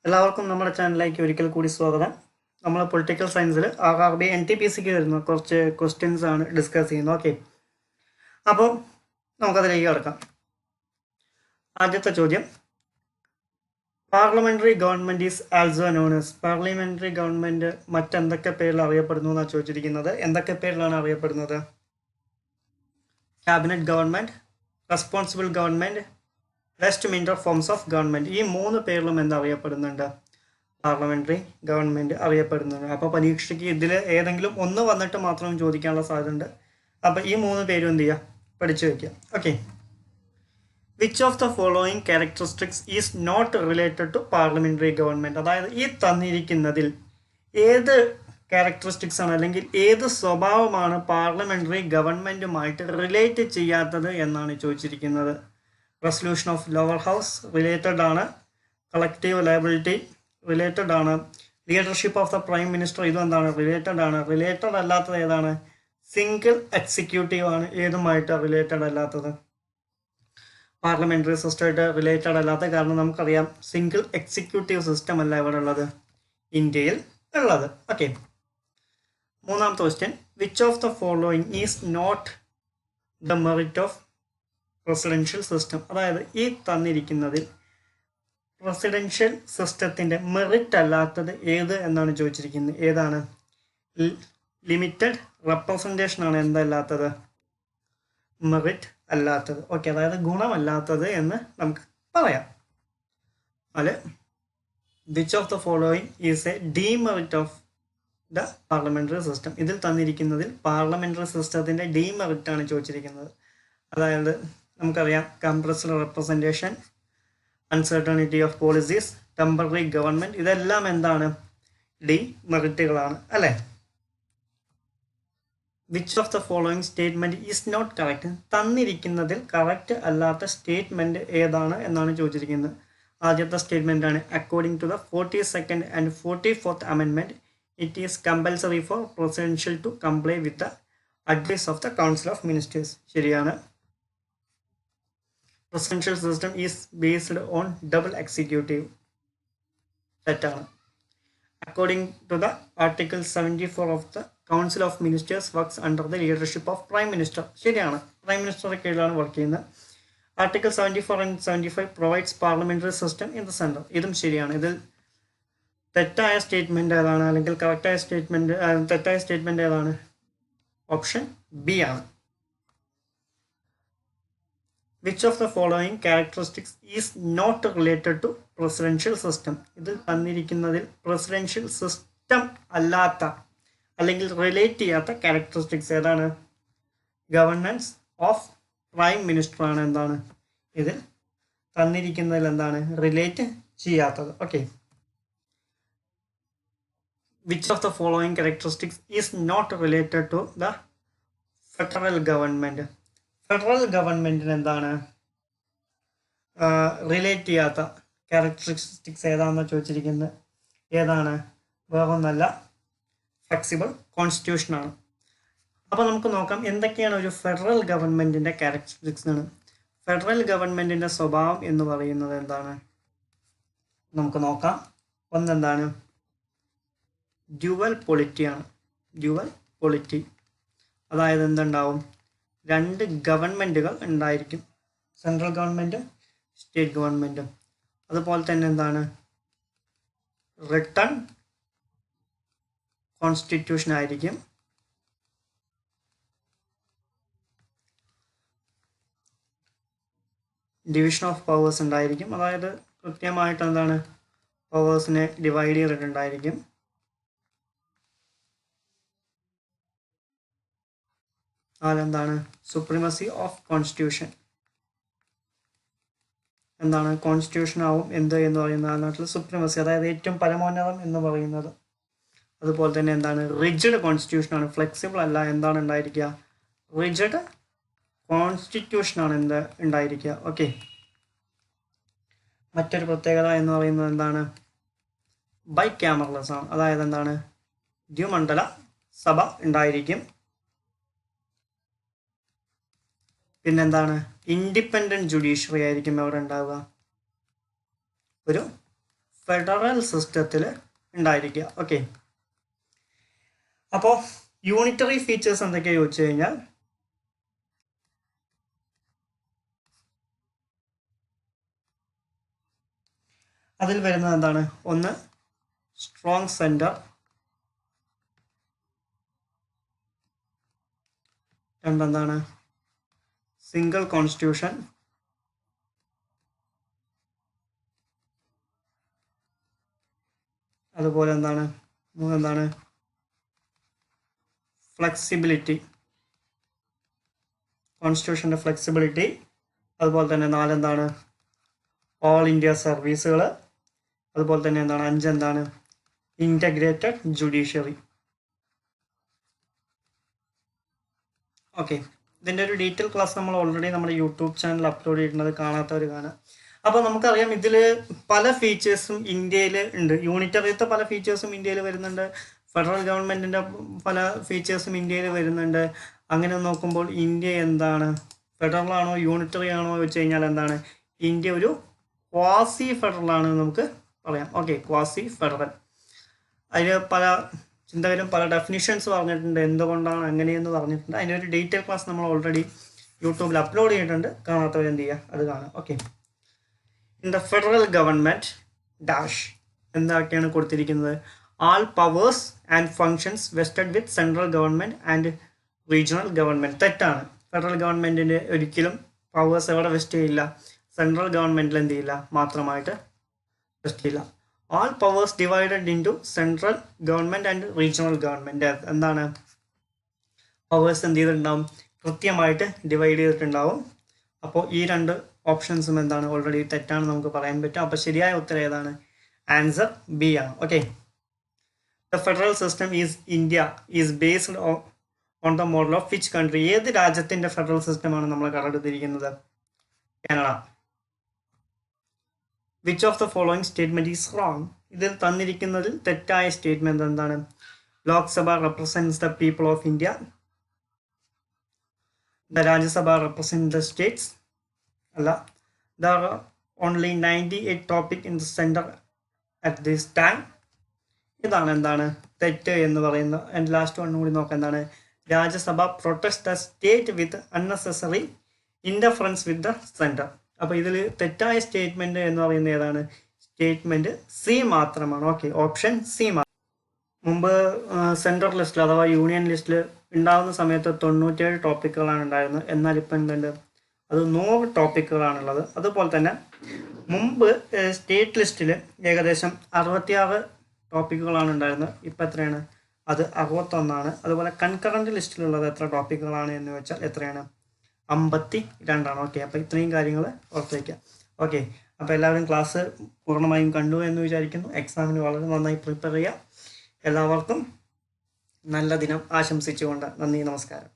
എല്ലാവർക്കും നമ്മുടെ ചാനലിലേക്ക് ഒരിക്കൽ കൂടി സ്വാഗതം. നമ്മൾ പൊളിറ്റിക്കൽ സയൻസിൽ RRB NTPCക്ക് വരുന്ന കുറച്ച് ക്വസ്റ്റ്യൻസ് ആണ് ഡിസ്കസ് ചെയ്യുന്നത്. ഓക്കെ, അപ്പോൾ നമുക്കതിലേക്ക് കിടക്കാം. ആദ്യത്തെ ചോദ്യം, parliamentary government is also known as. Parliamentary government മറ്റെന്തൊക്കെ പേരിൽ അറിയപ്പെടുന്നു എന്നാണ് ചോദിച്ചിരിക്കുന്നത്. എന്തൊക്കെ പേരിലാണ് അറിയപ്പെടുന്നത്? Cabinet government, responsible government, Westminster forms of government. ഈ മൂന്ന് പേരിലും എന്തറിയപ്പെടുന്നുണ്ട്? പാർലമെന്ററി ഗവൺമെന്റ് അറിയപ്പെടുന്നുണ്ട്. അപ്പോൾ പരീക്ഷയ്ക്ക് ഇതിൽ ഏതെങ്കിലും ഒന്ന് വന്നിട്ട് മാത്രം ചോദിക്കാനുള്ള സാധ്യതയുണ്ട്. അപ്പോൾ ഈ മൂന്ന് പേരും എന്ത് ചെയ്യുക, പഠിച്ചു വയ്ക്കുക. Okay, which of the following characteristics is not related to parliamentary government. അതായത് ഈ തന്നിരിക്കുന്നതിൽ ഏത് ക്യാരക്ടറിസ്റ്റിക്സ് ആണ് അല്ലെങ്കിൽ ഏത് സ്വഭാവമാണ് പാർലമെന്ററി ഗവൺമെന്റുമായിട്ട് റിലേറ്റ് ചെയ്യാത്തത് എന്നാണ് ചോദിച്ചിരിക്കുന്നത്. Resolution of lower house related ആണ്, കളക്റ്റീവ് ലയബിലിറ്റി റിലേറ്റഡ് ആണ്, leadership of the prime minister ഇതും എന്താണ്, റിലേറ്റഡ് ആണ്. റിലേറ്റഡ് അല്ലാത്തത് ഏതാണ്? സിംഗിൾ എക്സിക്യൂട്ടീവ് ആണ് ഏതുമായിട്ട് റിലേറ്റഡ് അല്ലാത്തത്? പാർലമെന്ററി സിസ്റ്റമായിട്ട് റിലേറ്റഡ് അല്ലാത്ത കാരണം നമുക്കറിയാം സിംഗിൾ എക്സിക്യൂട്ടീവ് സിസ്റ്റം അല്ല ഇവിടെ ഉള്ളത്, ഇന്ത്യയിൽ ഉള്ളത്. ഓക്കെ, മൂന്നാമത്തെ question, which of the following is not the merit of presidential system. അതായത് ഈ തന്നിരിക്കുന്നതിൽ പ്രസിഡൻഷ്യൽ സിസ്റ്റത്തിൻ്റെ മെറിറ്റ് അല്ലാത്തത് ഏത് എന്നാണ് ചോദിച്ചിരിക്കുന്നത്. ഏതാണ്? ലിമിറ്റഡ് റെപ്രസെൻറ്റേഷൻ ആണ് എന്തല്ലാത്തത്? മെറിറ്റ് അല്ലാത്തത്. ഓക്കെ, അതായത് ഗുണമല്ലാത്തത് എന്ന് നമുക്ക് പറയാം. അല്ലെ, which of the following is a demerit of the parliamentary system. ഇതിൽ തന്നിരിക്കുന്നതിൽ പാർലമെന്ററി സിസ്റ്റത്തിൻ്റെ ഡീമെറിറ്റ് ആണ് ചോദിച്ചിരിക്കുന്നത്. അതായത് നമുക്കറിയാം compressed representation, uncertainty of policies, temporary government, ഇതെല്ലാം എന്താണ്? ഡീമെറിറ്റുകളാണ് അല്ലേ. Which of the following statement is not correct. തന്നിരിക്കുന്നതിൽ കറക്റ്റ് അല്ലാത്ത സ്റ്റേറ്റ്മെന്റ് ഏതാണ് എന്നാണ് ചോദിച്ചിരിക്കുന്നത്. ആദ്യത്തെ സ്റ്റേറ്റ്മെന്റ് ആണ്, according to the 42nd and 44th amendment it is compulsory for presidential to comply with the advice of the council of ministers. ശരിയാണ്. Presidential system is based on double executive. തെറ്റാണ്. According to the article 74 of the council of ministers works under the leadership of prime minister. ശരിയാണ്, prime മിനിസ്റ്ററുടെ കീഴിലാണ് work ചെയ്യുന്നത്. Article 74 and 75 provides parliamentary system in the central. ഇതും ശരിയാണ്. ഇതിൽ തെറ്റായ statement ഏതാണ് അല്ലെങ്കിൽ കറക്റ്റായ സ്റ്റേറ്റ്മെന്റ്, തെറ്റായ സ്റ്റേറ്റ്മെന്റ് ഏതാണ്? ഓപ്ഷൻ ബി ആണ്. Which of the following characteristics is not related to presidential system. ഇതിൽ തന്നിരിക്കുന്നതിൽ പ്രസിഡൻഷ്യൽ സിസ്റ്റം അല്ലാത്ത അല്ലെങ്കിൽ റിലേറ്റ് ചെയ്യാത്ത ക്യാരക്ടറിസ്റ്റിക്സ് ഏതാണ്? ഗവർണൻസ് ഓഫ് പ്രൈം മിനിസ്റ്റർ ആണ് എന്താണ് ഇതിൽ തന്നിരിക്കുന്നതിൽ എന്താണ് റിലേറ്റ് ചെയ്യാത്തത്. Okay, which of the following characteristics is not related to the federal government. Federal ഗവൺമെന്റിന് എന്താണ് റിലേറ്റ് ചെയ്യാത്ത ക്യാരക്ടറിസ്റ്റിക്സ് ഏതാണെന്ന് ചോദിച്ചിരിക്കുന്നത്. ഏതാണ്? വേറൊന്നല്ല, ഫ്ലെക്സിബിൾ കോൺസ്റ്റിറ്റ്യൂഷനാണ്. അപ്പോൾ നമുക്ക് നോക്കാം എന്തൊക്കെയാണ് ഒരു ഫെഡറൽ ഗവൺമെന്റിന്റെ ക്യാരക്ടറിസ്റ്റിക്സ് ആണ്. ഫെഡറൽ ഗവൺമെന്റിന്റെ സ്വഭാവം എന്ന് പറയുന്നത് എന്താണ് നമുക്ക് നോക്കാം. ഒന്നെന്താണ്? ഡ്യുവൽ പൊളിറ്റിയാണ്. ഡ്യുവൽ പൊളിറ്റി, അതായത് എന്തുണ്ടാവും? രണ്ട് ഗവൺമെന്റുകൾ ഉണ്ടായിരിക്കും, സെൻട്രൽ ഗവൺമെന്റും സ്റ്റേറ്റ് ഗവൺമെന്റും. അതുപോലെ തന്നെ എന്താണ്? റിട്ടൺ കോൺസ്റ്റിറ്റ്യൂഷൻ ആയിരിക്കും. ഡിവിഷൻ ഓഫ് പവേഴ്സ് ഉണ്ടായിരിക്കും, അതായത് കൃത്യമായിട്ട് എന്താണ് പവേഴ്സിനെ ഡിവൈഡ് ചെയ്തിട്ടുണ്ടായിരിക്കും. അതെന്താണ്? Supremacy of constitution. എന്താണ്? കോൺസ്റ്റിറ്റ്യൂഷൻ ആവും എന്ത് എന്ന് പറയുന്നത് ആ നാട്ടിൽ സുപ്രീമസി, അതായത് ഏറ്റവും പരമോന്നതം എന്ന് പറയുന്നത്. അതുപോലെ തന്നെ എന്താണ്? റിജിഡ് കോൺസ്റ്റിറ്റ്യൂഷൻ ആണ്, ഫ്ലെക്സിബിൾ അല്ല. എന്താണ് ഉണ്ടായിരിക്കുക? റിജിഡ് കോൺസ്റ്റിറ്റ്യൂഷൻ ആണ് എന്ത് ഉണ്ടായിരിക്കുക. ഓക്കെ, മറ്റൊരു പ്രത്യേകത എന്ന് പറയുന്നത് എന്താണ്? ബൈ ക്യാമറലെസ് ആണ്, അതായത് എന്താണ്? ദ്വിമണ്ഡല സഭ ഉണ്ടായിരിക്കും. പിന്നെന്താണ്? ഇൻഡിപെൻഡന്റ് ജുഡീഷ്യറി ആയിരിക്കും അവിടെ ഉണ്ടാവുക. ഒരു ഫെഡറൽ സിസ്റ്റത്തിൽ ഉണ്ടായിരിക്കുക. ഓക്കെ, അപ്പോൾ യൂണിറ്ററി ഫീച്ചേഴ്സ് എന്തൊക്കെയാ ചോദിച്ചു കഴിഞ്ഞാൽ അതിൽ വരുന്നത് എന്താണ്? ഒന്ന് സ്ട്രോങ് സെൻറ്റർ, രണ്ടെന്താണ് സിംഗിൾ കോൺസ്റ്റിറ്റ്യൂഷൻ, അതുപോലെ എന്താണ് മൂന്നെന്താണ് ഫ്ലെക്സിബിലിറ്റി, കോൺസ്റ്റിറ്റ്യൂഷൻ്റെ ഫ്ലെക്സിബിലിറ്റി. അതുപോലെ തന്നെ നാലെന്താണ് ഓൾ ഇന്ത്യ സർവീസുകൾ. അതുപോലെ തന്നെ എന്താണ് അഞ്ചെന്താണ് ഇൻറ്റഗ്രേറ്റഡ് ജുഡീഷ്യറി. ഓക്കെ, ഇതിൻ്റെ ഒരു ഡീറ്റെയിൽ ക്ലാസ് നമ്മൾ ഓൾറെഡി നമ്മുടെ യൂട്യൂബ് ചാനൽ അപ്ലോഡ് ചെയ്തിട്ടുണ്ട്, കാണാത്തവർ കാണാം. അപ്പോൾ നമുക്കറിയാം ഇതിൽ പല ഫീച്ചേഴ്സും ഇന്ത്യയിൽ ഉണ്ട്. യൂണിറ്ററിയത്തെ പല ഫീച്ചേഴ്സും ഇന്ത്യയിൽ വരുന്നുണ്ട്, ഫെഡറൽ ഗവൺമെൻറ്റിൻ്റെ പല ഫീച്ചേഴ്സും ഇന്ത്യയിൽ വരുന്നുണ്ട്. അങ്ങനെ നോക്കുമ്പോൾ ഇന്ത്യ എന്താണ്, ഫെഡറൽ ആണോ യൂണിറ്ററി ആണോ വെച്ച് കഴിഞ്ഞാൽ എന്താണ് ഇന്ത്യ ഒരു ക്വാസി ഫെഡറൽ ആണെന്ന് നമുക്ക് പറയാം. Okay, quasi federal. അതിൽ പല ചിന്തകരും പല ഡെഫിനിഷൻസ് പറഞ്ഞിട്ടുണ്ട്, എന്തുകൊണ്ടാണ് അങ്ങനെയെന്ന് പറഞ്ഞിട്ടുണ്ട്. അതിൻ്റെ ഒരു ഡീറ്റെയിൽ ക്ലാസ് നമ്മൾ ഓൾറെഡി യൂട്യൂബിൽ അപ്ലോഡ് ചെയ്തിട്ടുണ്ട്, കാണാത്തവർ എന്ത് ചെയ്യുക അത് കാണാം. Okay, in the federal government dash എന്തൊക്കെയാണ് കൊടുത്തിരിക്കുന്നത്? All powers and functions vested with central government and regional government. തെറ്റാണ്. ഫെഡറൽ ഗവൺമെൻറ്റിൻ്റെ ഒരിക്കലും പവേഴ്സ് എവിടെ വെസ്റ്റ് ചെയ്യില്ല, സെൻട്രൽ ഗവൺമെൻറ്റിൽ എന്ത് ചെയ്യില്ല മാത്രമായിട്ട് വെസ്റ്റ് ചെയ്യില്ല. All powers divided into central government and regional government. എന്താണ് പവേഴ്സ് എന്ത് ചെയ്തിട്ടുണ്ടാവും, കൃത്യമായിട്ട് ഡിവൈഡ് ചെയ്തിട്ടുണ്ടാവും. അപ്പോൾ ഈ രണ്ട് ഓപ്ഷൻസും എന്താണ് ഓൾറെഡി തെറ്റാണ് നമുക്ക് പറയാൻ പറ്റും. അപ്പോൾ ശരിയായ ഉത്തരം ഏതാണ്? ആൻസർ ബി ആണ്. Okay, the federal system is India is based on the model of which country? ഏത് രാജ്യത്തിൻ്റെ ഫെഡറൽ സിസ്റ്റമാണ് നമ്മൾ കണ്ടെടുത്തിരിക്കുന്നത്? Canada. Which of the following statement is wrong? ഇതിൽ തന്നിരിക്കുന്നതിൽ തെറ്റായ സ്റ്റേറ്റ്മെൻറ്റ് എന്താണ്? Lok Sabha represents the people of India. The Rajya Sabha represent the states. അല്ല. There are only 98 topic in the centre at this time. ഇതാണ് എന്താണ് തെറ്റ് എന്ന് പറയുന്നത്. ആൻഡ് ലാസ്റ്റ് വൺ കൂടി നോക്കാം. എന്താണ്? Rajya Sabha protects the state with unnecessary interference with the centre. അപ്പോൾ ഇതിൽ തെറ്റായ സ്റ്റേറ്റ്മെൻറ്റ് എന്ന് പറയുന്നത് ഏതാണ്? സ്റ്റേറ്റ്മെൻറ്റ് സി മാത്രമാണ്. Okay, option C. മുമ്പ് സെൻട്രൽ ലിസ്റ്റിൽ അഥവാ യൂണിയൻ ലിസ്റ്റിൽ ഉണ്ടാകുന്ന സമയത്ത് 97 ടോപ്പിക്കുകളാണ് ഉണ്ടായിരുന്നത്. എന്നാൽ ഇപ്പം എന്തുണ്ട്, അത് 100 ടോപ്പിക്കുകളാണുള്ളത്. അതുപോലെ തന്നെ മുമ്പ് സ്റ്റേറ്റ് ലിസ്റ്റിൽ ഏകദേശം 66 ടോപ്പിക്കുകളാണ് ഉണ്ടായിരുന്നത്. ഇപ്പം എത്രയാണ്? അത് 61ആണ്. അതുപോലെ കൺകറൻറ്റ് ലിസ്റ്റിലുള്ളത് എത്ര ടോപ്പിക്കുകളാണ് എന്ന് വെച്ചാൽ എത്രയാണ്? 52ആണ്. ഓക്കെ, അപ്പോൾ ഇത്രയും കാര്യങ്ങൾ ഓർത്തേക്കാം. ഓക്കെ, അപ്പോൾ എല്ലാവരും ക്ലാസ് പൂർണ്ണമായും കണ്ടു എന്ന് വിചാരിക്കുന്നു. എക്സാമിന് വളരെ നന്നായി പ്രിപ്പയർ ചെയ്യുക. എല്ലാവർക്കും നല്ല ദിനം ആശംസിച്ചുകൊണ്ട് നന്ദി, നമസ്കാരം.